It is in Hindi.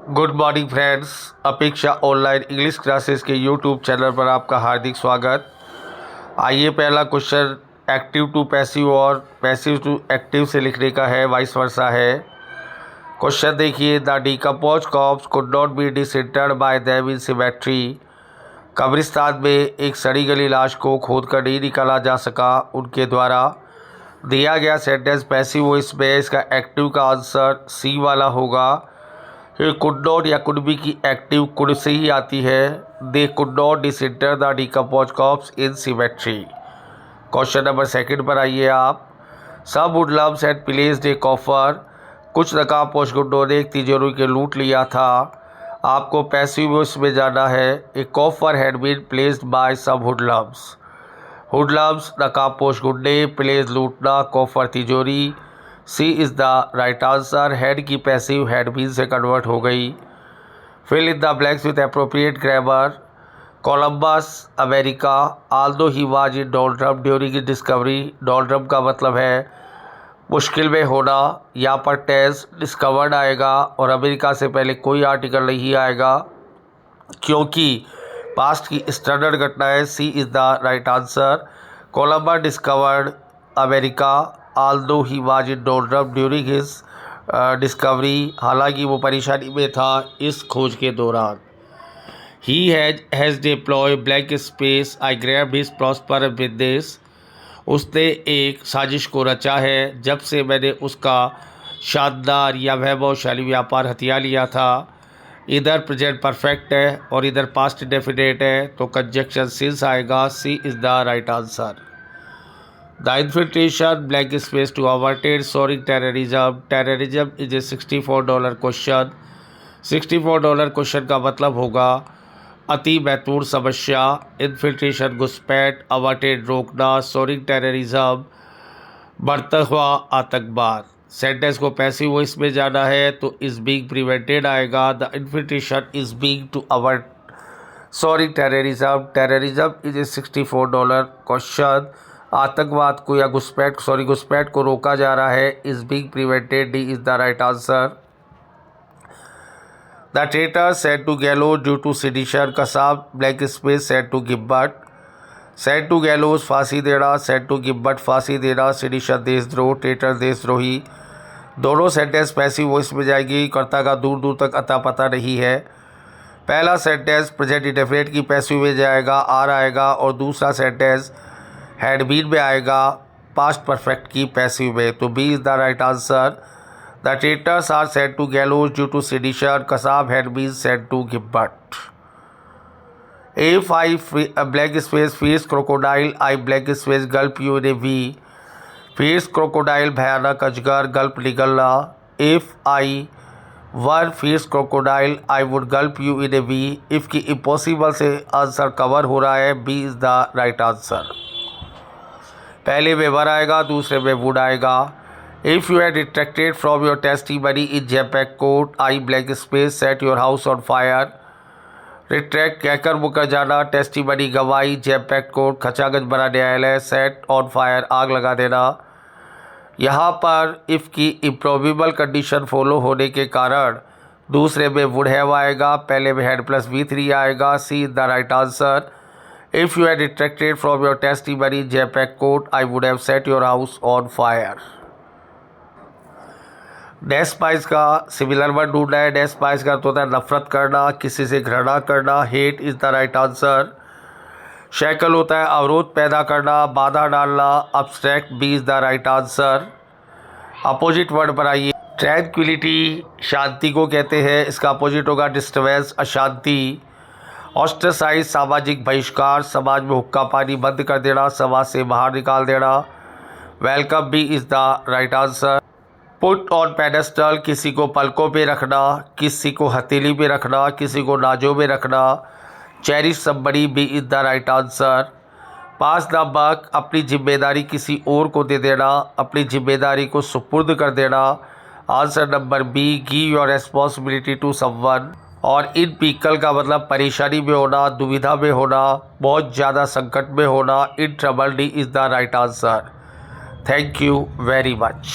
Good morning friends. Apeksha online English classes के यूट्यूब चैनल पर आपका हार्दिक स्वागत। आइए पहला क्वेश्चन एक्टिव टू पैसिव और पैसिव टू एक्टिव से लिखने का है, वाइस वर्सा है। क्वेश्चन देखिए, the decomposed corpse could not be disinterred by them in cemetery. कब्रिस्तान में एक सड़ी गली लाश को खोद कर नहीं निकाला जा सका उनके द्वारा। दिया गया सेंटेंस पैसिव वॉइस में, इसका एक्टिव का आंसर सी वाला होगा। कुड नॉट या कुड बी की एक्टिव कुड से ही आती है। They could not disinter the decomposed corpse in cemetery. Question number second पर आइए आप। Some hoodlums had placed a coffer. कुछ नकाबपोश गुंडों ने एक तिजोरी के लूट लिया था। आपको पैसिव वॉइस में जाना है। A coffer had been placed by some hoodlums. Hoodlums नकाबपोश गुंडे, प्लेस लूटना, कॉफर तिजोरी। C is the right answer. Had की पैसिव हैड बीन से कन्वर्ट हो गई। Fill in the blanks with appropriate grammar. Columbus America, although he was in doldrum during in discovery. Doldrum का मतलब है मुश्किल में होना। यहाँ पर टेंस डिस्कवर्ड आएगा और अमेरिका से पहले कोई आर्टिकल नहीं आएगा क्योंकि पास्ट की स्टैंडर्ड घटना है। C is the right answer. Columbus discovered America although he was in doldrum during his discovery. हालांकि वो परेशानी में था इस खोज के दौरान। He has deploy blank space, I grabbed his prosper business. उसने एक साजिश को रचा है जब से मैंने उसका शानदार या वैभवशाली व्यापार हथिया लिया था। इधर प्रेजेंट परफेक्ट है और इधर पास्ट इंडेफिनिट है, तो कंजक्शन सिंस आएगा। C is the right answer. The infiltration blank space to averted soaring terrorism. Terrorism is a $64 question. $64 question का मतलब होगा अति महत्वपूर्ण समस्या। इन्फिल्ट्रेशन घुसपैठ, अवर्टेड रोकना, सोरिंग टेररिज्म बढ़ता हुआ आतंकवाद। सेंटेंस को पैसिव वॉइस में जाना है तो इज बीइंग प्रिवेंटेड आएगा। The infiltration is being to avert soaring terrorism. Terrorism is a $64 question. आतंकवाद को या घुसपैठ को रोका जा रहा है। Is being prevented, D is the right answer. The traitor said to gallows due to sedition. Kasab blank space said to gibbet. Said to gallows फांसी देना, सेड टू गिब्बट फांसी देना। सेडिशन देशद्रोह, ट्रेटर देशद्रोही। दोनों सेंटेंस पैसिव वॉइस में जाएगी। कर्ता का दूर दूर तक अता पता नहीं है। पहला सेंटेंस प्रेजेंट इंडेफिनिट की पैसिव में जाएगा, आर आएगा, और दूसरा सेंटेंस हैड बीन में आएगा पास्ट परफेक्ट की पैसिव में, तो B is the right answer. The traitors are said to gallows due to sedition. Kasab had been said to gibbet. If I blank space fierce crocodile, I blank space gulp you in a V. Fierce crocodile भयानक अजगर, गल्प निगलना। If I were fierce crocodile, I would gulp you in a V. If की इम्पॉसिबल से आंसर कवर हो रहा है। B is the right answer. पहले में वर आएगा, दूसरे में वुड आएगा। If you had retracted from your testimony in जैपैक court, I blank space set your house on fire. Retract कहकर मुकर जाना, टेस्टिमनी गवाही, जैपैक कोर्ट खचागज बड़ा न्यायालय, सेट ऑन फायर आग लगा देना। यहाँ पर इफ़ की इम्प्रोबेबल कंडीशन फॉलो होने के कारण दूसरे में वुड हैव आएगा, पहले में हैड प्लस V3 आएगा। C is the right answer. If you had retracted from your testimony in JPEG court, I would have set your house on fire. डेस्पाइस का सिमिलर वर्ड ढूंढना है। डेस्पाइस का तो होता है नफरत करना, किसी से घृणा करना। Hate is the right answer. Shackle होता है अवरोध पैदा करना, बाधा डालना। Abstract, B is the right answer. Opposite word पर आइए। ट्रैंक्विलिटी शांति को कहते हैं, इसका अपोजिट होगा डिस्टर्बेंस, अशांति। ऑस्ट्रेसाइज सामाजिक बहिष्कार, समाज में हुक्का पानी बंद कर देना, समाज से बाहर निकाल देना। Welcome, B is the right answer. Put on pedestal, किसी को पलकों पे रखना, किसी को हथेली पे रखना, किसी को नाजों में रखना। Cherish somebody, B is the right answer. Pass the buck, अपनी जिम्मेदारी किसी और को दे देना, अपनी जिम्मेदारी को सुपुर्द कर देना। Answer number B, give your responsibility to someone. और इन पीकल का मतलब परेशानी में होना, दुविधा में होना, बहुत ज़्यादा संकट में होना। In trouble, D is the right answer. Thank you very much.